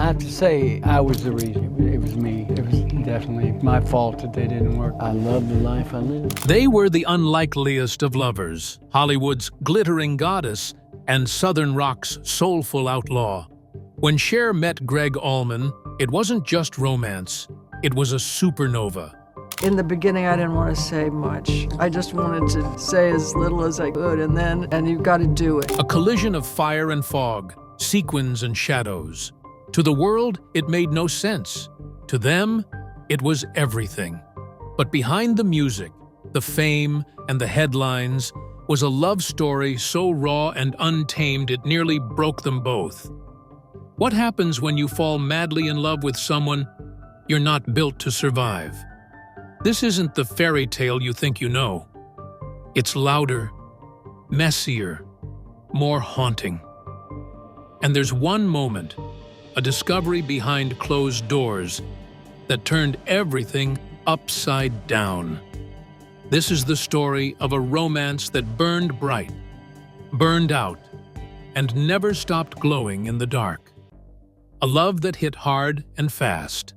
have to say I was the reason. It was me. It was definitely my fault that they didn't work. I love the life I live. They were the unlikeliest of lovers, Hollywood's glittering goddess and Southern rock's soulful outlaw. When Cher met Gregg Allman, it wasn't just romance, it was a supernova. In the beginning, I didn't want to say much. I just wanted to say as little as I could, and you've got to do it. A collision of fire and fog, sequins and shadows. To the world, it made no sense. To them, it was everything. But behind the music, the fame, and the headlines was a love story so raw and untamed it nearly broke them both. What happens when you fall madly in love with someone you're not built to survive? This isn't the fairy tale you think you know. It's louder, messier, more haunting. And there's one moment, a discovery behind closed doors, that turned everything upside down. This is the story of a romance that burned bright, burned out, and never stopped glowing in the dark. A love that hit hard and fast.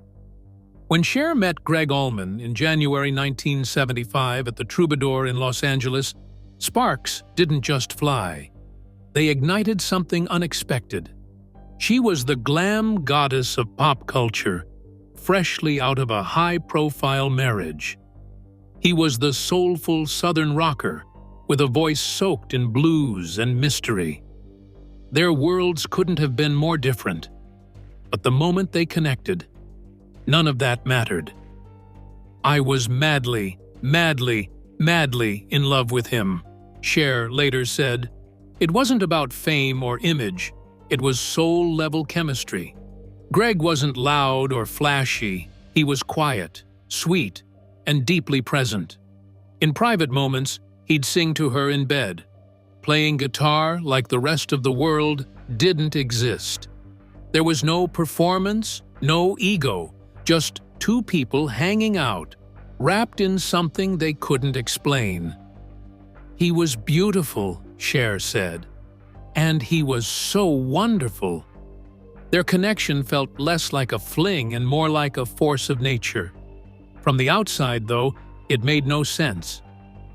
When Cher met Gregg Allman in January 1975 at the Troubadour in Los Angeles, sparks didn't just fly. They ignited something unexpected. She was the glam goddess of pop culture, freshly out of a high-profile marriage. He was the soulful Southern rocker, with a voice soaked in blues and mystery. Their worlds couldn't have been more different. But the moment they connected, none of that mattered. I was madly, madly, madly in love with him, Cher later said. It wasn't about fame or image, it was soul-level chemistry. Gregg wasn't loud or flashy, he was quiet, sweet, and deeply present. In private moments, he'd sing to her in bed. Playing guitar like the rest of the world didn't exist. There was no performance, no ego, just two people hanging out, wrapped in something they couldn't explain. He was beautiful, Cher said, and he was so wonderful. Their connection felt less like a fling and more like a force of nature. From the outside, though, it made no sense.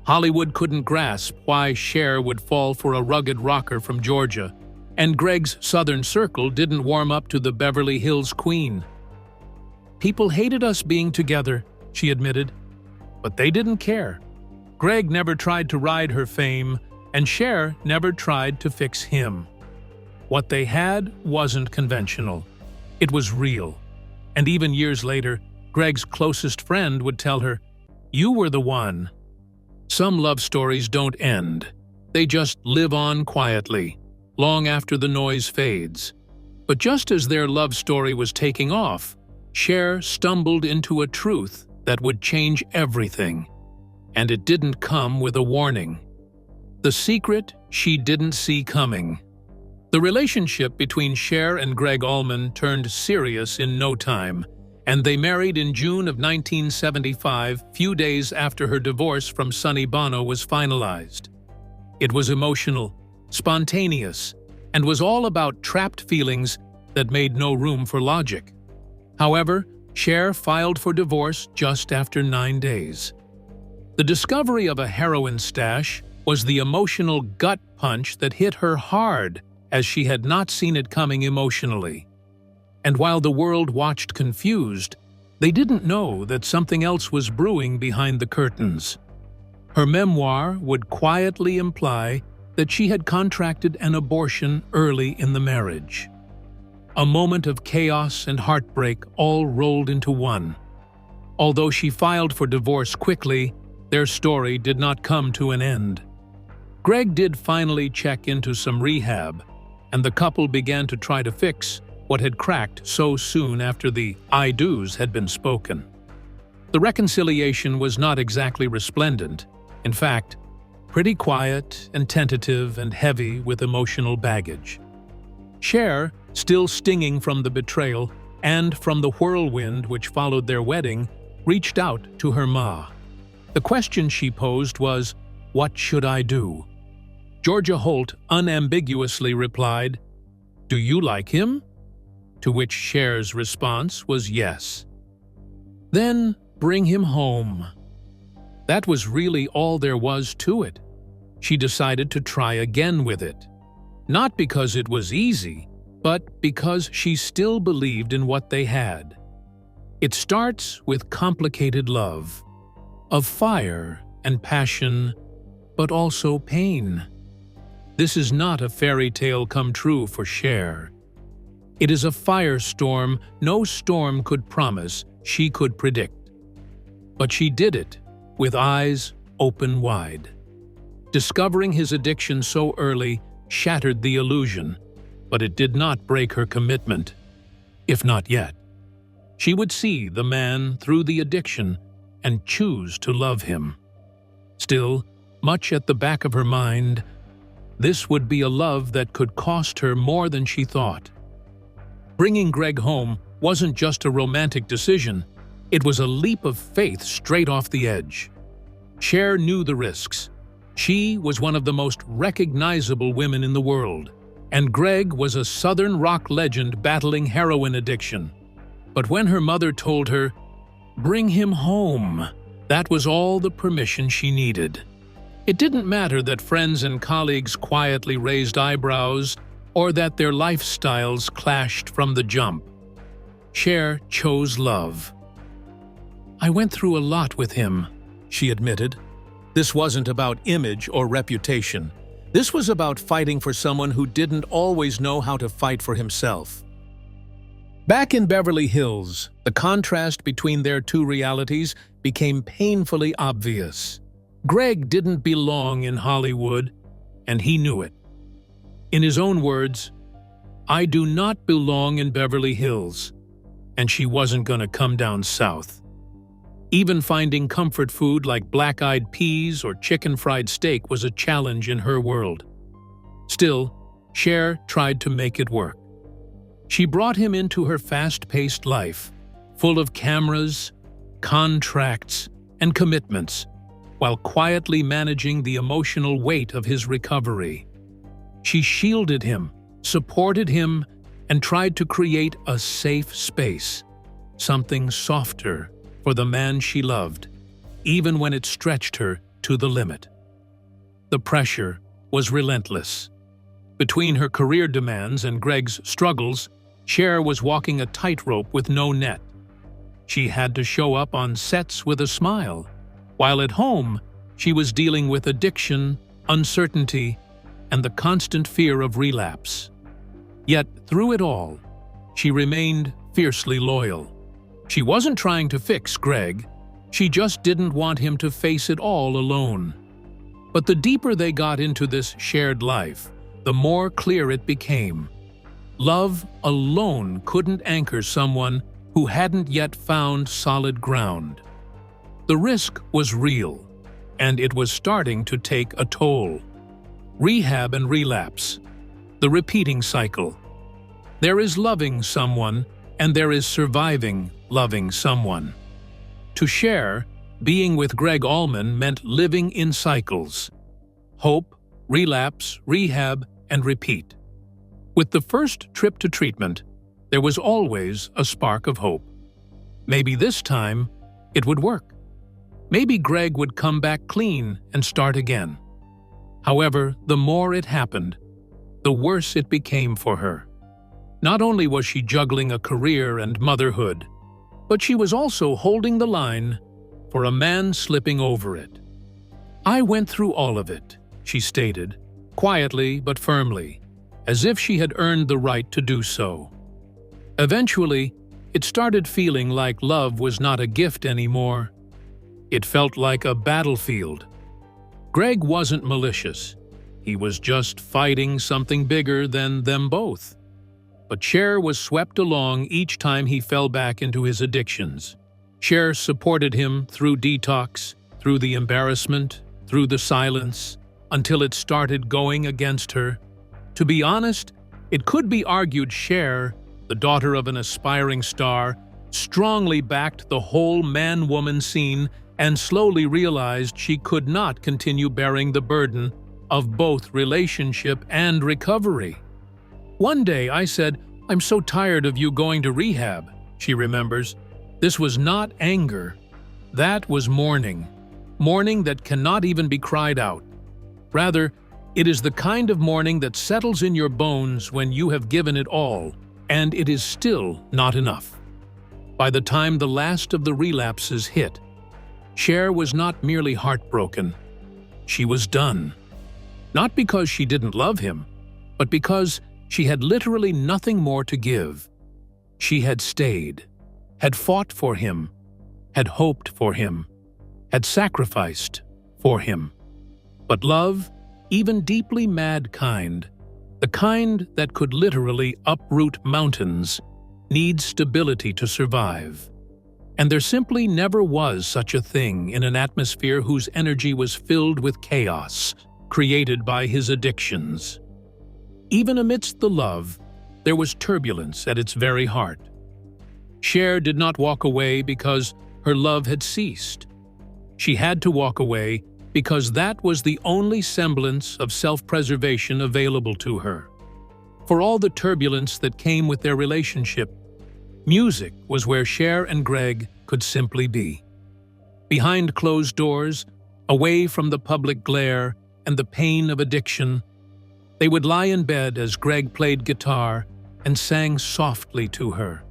Hollywood couldn't grasp why Cher would fall for a rugged rocker from Georgia, and Gregg's Southern circle didn't warm up to the Beverly Hills queen. People hated us being together, she admitted, but they didn't care. Gregg never tried to ride her fame, and Cher never tried to fix him. What they had wasn't conventional. It was real. And even years later, Gregg's closest friend would tell her, "You were the one." Some love stories don't end. They just live on quietly, long after the noise fades. But just as their love story was taking off, Cher stumbled into a truth that would change everything. And it didn't come with a warning. The secret she didn't see coming. The relationship between Cher and Gregg Allman turned serious in no time, and they married in June of 1975, few days after her divorce from Sonny Bono was finalized. It was emotional, spontaneous, and was all about trapped feelings that made no room for logic. However, Cher filed for divorce just after 9 days. The discovery of a heroin stash was the emotional gut punch that hit her hard, as she had not seen it coming emotionally. And while the world watched confused, they didn't know that something else was brewing behind the curtains. Her memoir would quietly imply that she had contracted an abortion early in the marriage. A moment of chaos and heartbreak all rolled into one. Although she filed for divorce quickly, their story did not come to an end. Gregg did finally check into some rehab, and the couple began to try to fix what had cracked so soon after the I do's had been spoken. The reconciliation was not exactly resplendent. In fact, pretty quiet and tentative and heavy with emotional baggage. Cher, still stinging from the betrayal and from the whirlwind which followed their wedding, reached out to her ma. The question she posed was, "What should I do?" Georgia Holt unambiguously replied, "Do you like him?" to which Cher's response was yes. Then bring him home. That was really all there was to it. She decided to try again with it. Not because it was easy, but because she still believed in what they had. It starts with complicated love, of fire and passion, but also pain. This is not a fairy tale come true for Cher. It is a firestorm no storm could promise she could predict. But she did it, with eyes open wide. Discovering his addiction so early shattered the illusion, but it did not break her commitment, if not yet. She would see the man through the addiction and choose to love him. Still, much at the back of her mind, this would be a love that could cost her more than she thought. Bringing Gregg home wasn't just a romantic decision, it was a leap of faith straight off the edge. Cher knew the risks. She was one of the most recognizable women in the world, and Gregg was a Southern rock legend battling heroin addiction. But when her mother told her, "Bring him home," that was all the permission she needed. It didn't matter that friends and colleagues quietly raised eyebrows or that their lifestyles clashed from the jump. Cher chose love. "I went through a lot with him," she admitted. This wasn't about image or reputation. This was about fighting for someone who didn't always know how to fight for himself. Back in Beverly Hills, the contrast between their two realities became painfully obvious. Gregg didn't belong in Hollywood, and he knew it. In his own words, "I do not belong in Beverly Hills," and she wasn't going to come down south. Even finding comfort food like black-eyed peas or chicken fried steak was a challenge in her world. Still, Cher tried to make it work. She brought him into her fast-paced life, full of cameras, contracts, and commitments, while quietly managing the emotional weight of his recovery. She shielded him, supported him, and tried to create a safe space, something softer for the man she loved, even when it stretched her to the limit. The pressure was relentless. Between her career demands and Gregg's struggles, Cher was walking a tightrope with no net. She had to show up on sets with a smile, while at home, she was dealing with addiction, uncertainty, and the constant fear of relapse. Yet, through it all, she remained fiercely loyal. She wasn't trying to fix Gregg, she just didn't want him to face it all alone. But the deeper they got into this shared life, the more clear it became. Love alone couldn't anchor someone who hadn't yet found solid ground. The risk was real, and it was starting to take a toll. Rehab and relapse, the repeating cycle. There is loving someone, and there is surviving loving someone. To Cher, being with Gregg Allman meant living in cycles. Hope, relapse, rehab, and repeat. With the first trip to treatment, there was always a spark of hope. Maybe this time, it would work. Maybe Gregg would come back clean and start again. However, the more it happened, the worse it became for her. Not only was she juggling a career and motherhood, but she was also holding the line for a man slipping over it. "I went through all of it," she stated, quietly but firmly, as if she had earned the right to do so. Eventually, it started feeling like love was not a gift anymore. It felt like a battlefield. Gregg wasn't malicious. He was just fighting something bigger than them both. But Cher was swept along each time he fell back into his addictions. Cher supported him through detox, through the embarrassment, through the silence, until it started going against her. To be honest, it could be argued Cher, the daughter of an aspiring star, strongly backed the whole man-woman scene and slowly realized she could not continue bearing the burden of both relationship and recovery. One day I said, "I'm so tired of you going to rehab," she remembers. This was not anger. That was mourning. Mourning that cannot even be cried out. Rather, it is the kind of mourning that settles in your bones when you have given it all, and it is still not enough. By the time the last of the relapses hit, Cher was not merely heartbroken. She was done. Not because she didn't love him, but because she had literally nothing more to give. She had stayed, had fought for him, had hoped for him, had sacrificed for him. But love, even deeply mad kind, the kind that could literally uproot mountains, needs stability to survive. And there simply never was such a thing in an atmosphere whose energy was filled with chaos, created by his addictions. Even amidst the love, there was turbulence at its very heart. Cher did not walk away because her love had ceased. She had to walk away because that was the only semblance of self-preservation available to her. For all the turbulence that came with their relationship, music was where Cher and Gregg could simply be. Behind closed doors, away from the public glare and the pain of addiction, they would lie in bed as Gregg played guitar and sang softly to her.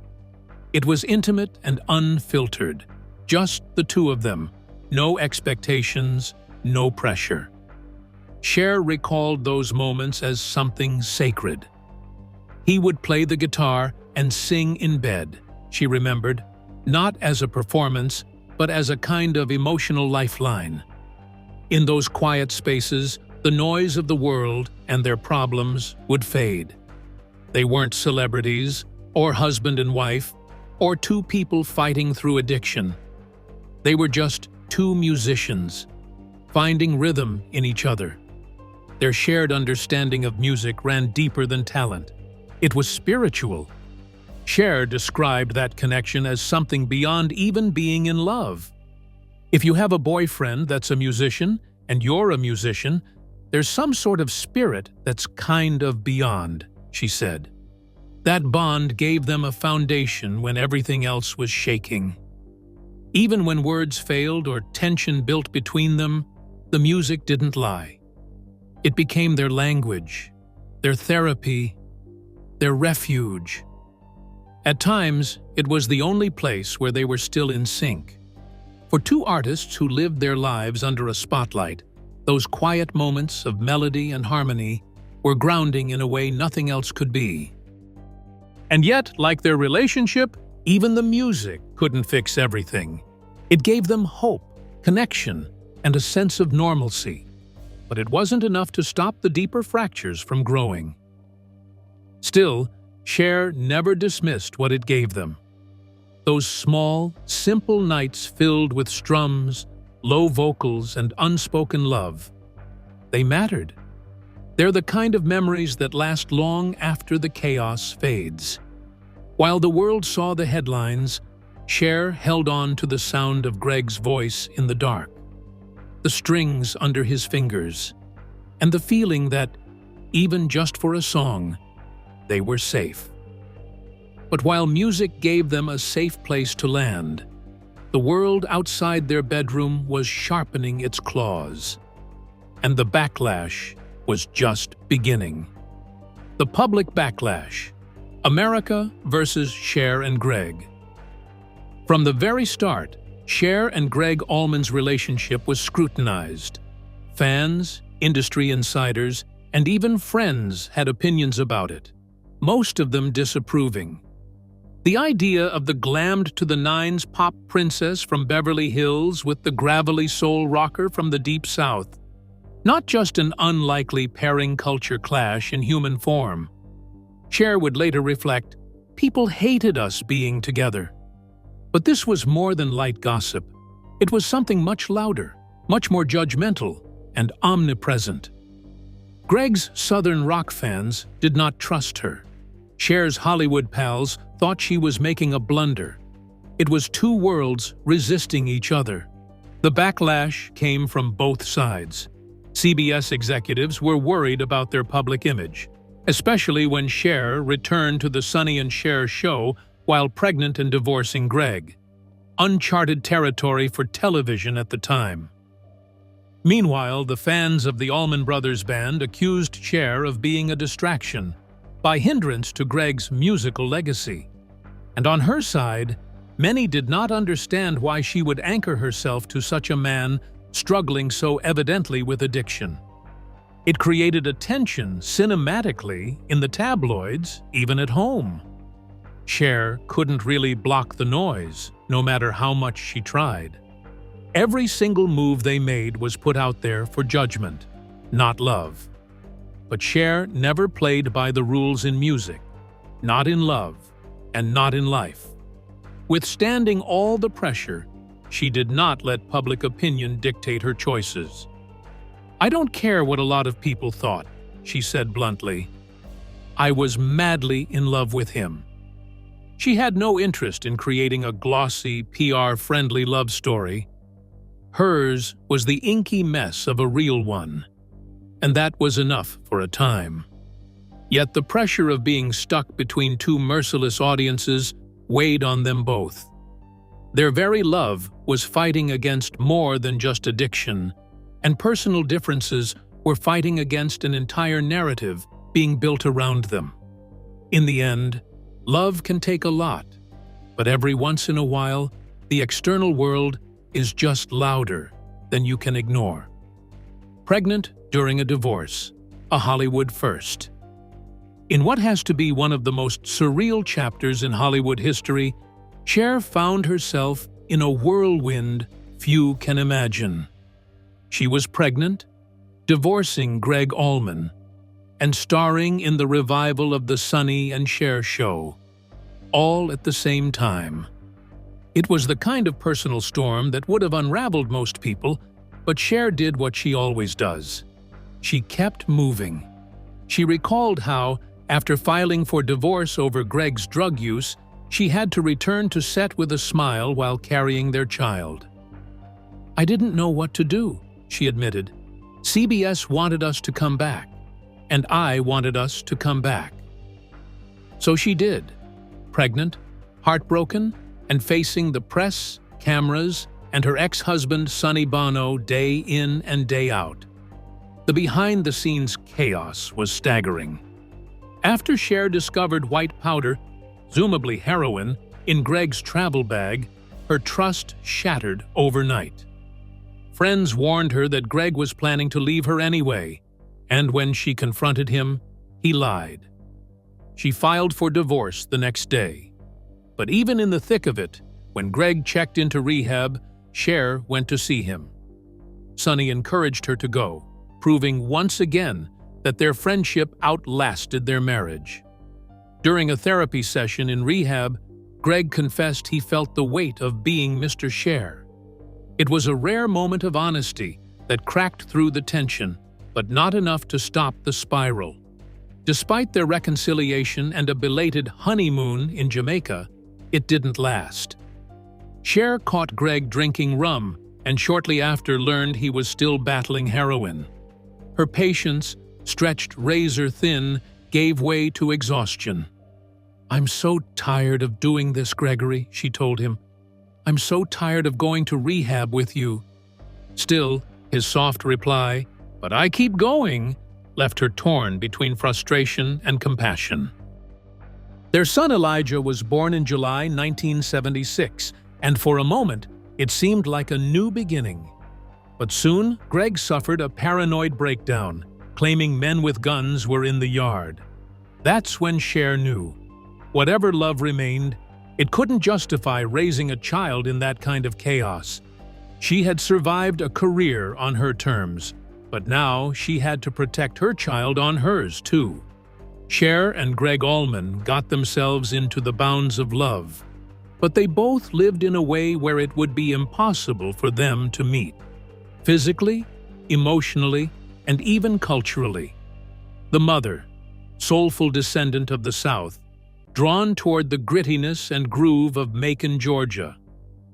It was intimate and unfiltered, just the two of them, no expectations, no pressure. Cher recalled those moments as something sacred. He would play the guitar and sing in bed, she remembered, not as a performance, but as a kind of emotional lifeline. In those quiet spaces, the noise of the world and their problems would fade. They weren't celebrities, or husband and wife, or two people fighting through addiction. They were just two musicians, finding rhythm in each other. Their shared understanding of music ran deeper than talent. It was spiritual. Cher described that connection as something beyond even being in love. If you have a boyfriend that's a musician and you're a musician, there's some sort of spirit that's kind of beyond, she said. That bond gave them a foundation when everything else was shaking. Even when words failed or tension built between them, the music didn't lie. It became their language, their therapy, their refuge. At times, it was the only place where they were still in sync. For two artists who lived their lives under a spotlight, those quiet moments of melody and harmony were grounding in a way nothing else could be. And yet, like their relationship, even the music couldn't fix everything. It gave them hope, connection, and a sense of normalcy. But it wasn't enough to stop the deeper fractures from growing. Still, Cher never dismissed what it gave them. Those small, simple nights filled with strums, low vocals, and unspoken love. They mattered. They're the kind of memories that last long after the chaos fades. While the world saw the headlines, Cher held on to the sound of Gregg's voice in the dark, the strings under his fingers, and the feeling that, even just for a song, they were safe. But while music gave them a safe place to land, the world outside their bedroom was sharpening its claws. And the backlash was just beginning. The public backlash. America versus Cher and Gregg. From the very start, Cher and Gregg Allman's relationship was scrutinized. Fans, industry insiders, and even friends had opinions about it, most of them disapproving. The idea of the glammed-to-the-nines pop princess from Beverly Hills with the gravelly soul rocker from the Deep South. Not just an unlikely pairing culture clash in human form. Cher would later reflect, "People hated us being together." But this was more than light gossip. It was something much louder, much more judgmental, and omnipresent. Gregg's Southern rock fans did not trust her. Cher's Hollywood pals thought she was making a blunder. It was two worlds resisting each other. The backlash came from both sides. CBS executives were worried about their public image. especially when Cher returned to the Sonny and Cher show while pregnant and divorcing Gregg. Uncharted territory for television at the time. Meanwhile, the fans of the Allman Brothers Band accused Cher of being a distraction, by hindrance to Gregg's musical legacy. And on her side, many did not understand why she would anchor herself to such a man struggling so evidently with addiction. It created a tension cinematically in the tabloids, even at home. Cher couldn't really block the noise, no matter how much she tried. Every single move they made was put out there for judgment, not love. But Cher never played by the rules in music, not in love, and not in life. Withstanding all the pressure, she did not let public opinion dictate her choices. "I don't care what a lot of people thought," she said bluntly. "I was madly in love with him." She had no interest in creating a glossy, PR-friendly love story. Hers was the inky mess of a real one, and that was enough for a time. Yet the pressure of being stuck between two merciless audiences weighed on them both. Their very love was fighting against more than just addiction, and personal differences were fighting against an entire narrative being built around them. In the end, love can take a lot, but every once in a while, the external world is just louder than you can ignore. Pregnant during a divorce, a Hollywood first. In what has to be one of the most surreal chapters in Hollywood history, Cher found herself in a whirlwind few can imagine. She was pregnant, divorcing Gregg Allman, and starring in the revival of the Sonny and Cher show, all at the same time. It was the kind of personal storm that would have unraveled most people, but Cher did what she always does. She kept moving. She recalled how, after filing for divorce over Gregg's drug use, she had to return to set with a smile while carrying their child. "I didn't know what to do," she admitted. "CBS wanted us to come back, and I wanted us to come back." So she did, pregnant, heartbroken, and facing the press, cameras, and her ex-husband Sonny Bono day in and day out. The behind-the-scenes chaos was staggering. After Cher discovered white powder, presumably heroin, in Gregg's travel bag, her trust shattered overnight. Friends warned her that Gregg was planning to leave her anyway, and when she confronted him, he lied. She filed for divorce the next day. But even in the thick of it, when Gregg checked into rehab, Cher went to see him. Sonny encouraged her to go, proving once again that their friendship outlasted their marriage. During a therapy session in rehab, Gregg confessed he felt the weight of being Mr. Cher. It was a rare moment of honesty that cracked through the tension, but not enough to stop the spiral. Despite their reconciliation and a belated honeymoon in Jamaica, it didn't last. Cher caught Gregg drinking rum and shortly after learned he was still battling heroin. Her patience, stretched razor-thin, gave way to exhaustion. "I'm so tired of doing this, Gregory," she told him. "I'm so tired of going to rehab with you." Still, his soft reply, "But I keep going," left her torn between frustration and compassion. Their son Elijah was born in July 1976, and for a moment, it seemed like a new beginning. But soon, Gregg suffered a paranoid breakdown, claiming men with guns were in the yard. That's when Cher knew. Whatever love remained, it couldn't justify raising a child in that kind of chaos. She had survived a career on her terms, but now she had to protect her child on hers too. Cher and Gregg Allman got themselves into the bounds of love, but they both lived in a way where it would be impossible for them to meet. Physically, emotionally, and even culturally. The mother, soulful descendant of the South, drawn toward the grittiness and groove of Macon, Georgia.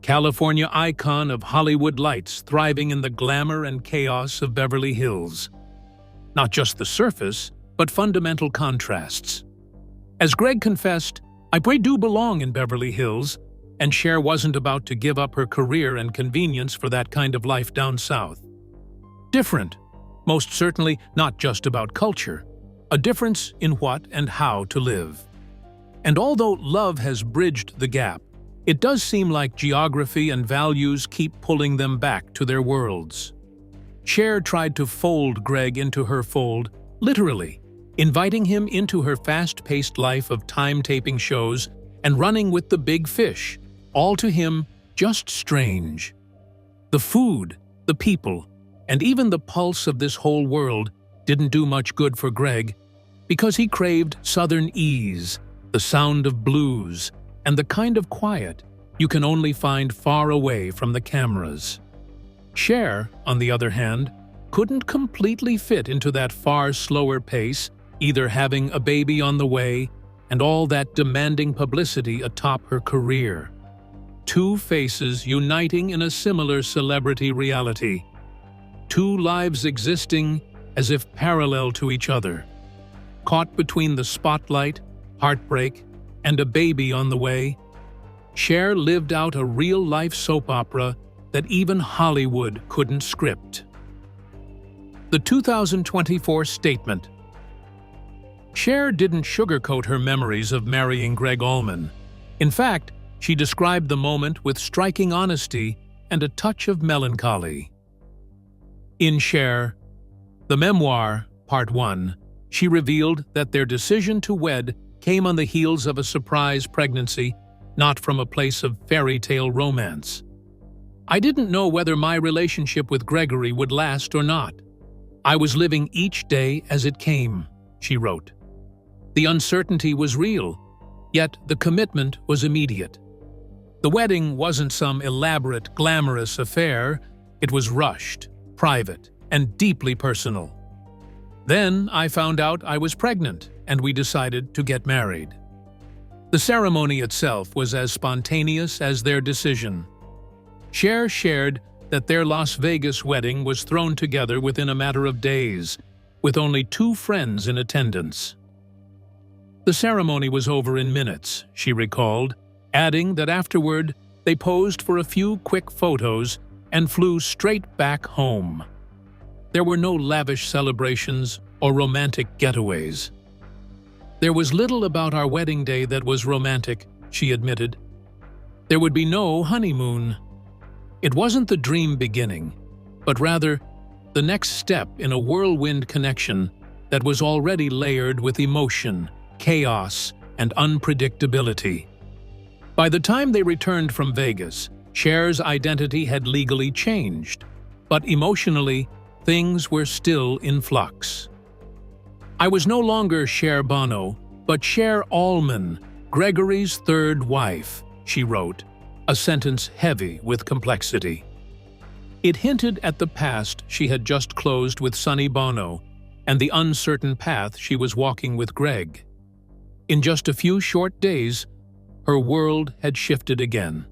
California icon of Hollywood lights thriving in the glamour and chaos of Beverly Hills. Not just the surface, but but fundamental contrasts. As Gregg confessed, "I do belong in Beverly Hills," and Cher wasn't about to give up her career and convenience for that kind of life down south. Different, most certainly not just about culture, a difference in what and how to live. And although love has bridged the gap, it does seem like geography and values keep pulling them back to their worlds. Cher tried to fold Gregg into her fold, literally, inviting him into her fast-paced life of time-taping shows and running with the big fish, all to him just strange. The food, the people, and even the pulse of this whole world didn't do much good for Gregg, because he craved southern ease, the sound of blues, and the kind of quiet you can only find far away from the cameras. Cher, on the other hand, couldn't completely fit into that far slower pace, either having a baby on the way and all that demanding publicity atop her career. Two faces uniting in a similar celebrity reality. Two lives existing as if parallel to each other. Caught between the spotlight, heartbreak, and a baby on the way, Cher lived out a real-life soap opera that even Hollywood couldn't script. The 2024 statement. Cher didn't sugarcoat her memories of marrying Gregg Allman. In fact, she described the moment with striking honesty and a touch of melancholy. In Cher, the memoir, Part 1, she revealed that their decision to wed came on the heels of a surprise pregnancy, not from a place of fairy tale romance. "I didn't know whether my relationship with Gregory would last or not. I was living each day as it came," she wrote. The uncertainty was real, yet the commitment was immediate. The wedding wasn't some elaborate, glamorous affair. It was rushed, private, and deeply personal. Then I found out I was pregnant, and we decided to get married. The ceremony itself was as spontaneous as their decision. Cher shared that their Las Vegas wedding was thrown together within a matter of days, with only 2 friends in attendance. The ceremony was over in minutes, she recalled, adding that afterward they posed for a few quick photos and flew straight back home. There were no lavish celebrations or romantic getaways. "There was little about our wedding day that was romantic," she admitted. "There would be no honeymoon. It wasn't the dream beginning, but rather the next step in a whirlwind connection that was already layered with emotion, chaos, and unpredictability." By the time they returned from Vegas, Cher's identity had legally changed, but emotionally, things were still in flux. "I was no longer Cher Bono, but Cher Allman, Gregory's third wife," she wrote, a sentence heavy with complexity. It hinted at the past she had just closed with Sonny Bono and the uncertain path she was walking with Gregg. In just a few short days, her world had shifted again.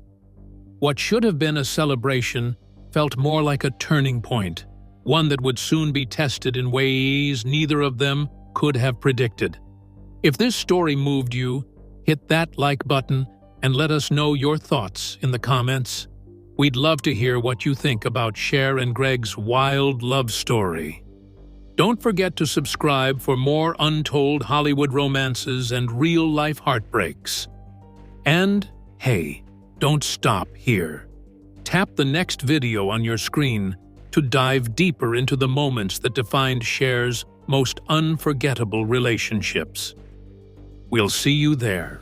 What should have been a celebration felt more like a turning point, one that would soon be tested in ways neither of them could have predicted. If this story moved you, hit that like button and let us know your thoughts in the comments. We'd love to hear what you think about Cher and Gregg's wild love story. Don't forget to subscribe for more untold Hollywood romances and real-life heartbreaks. And, hey, don't stop here. Tap the next video on your screen to dive deeper into the moments that defined Cher's most unforgettable relationships. We'll see you there.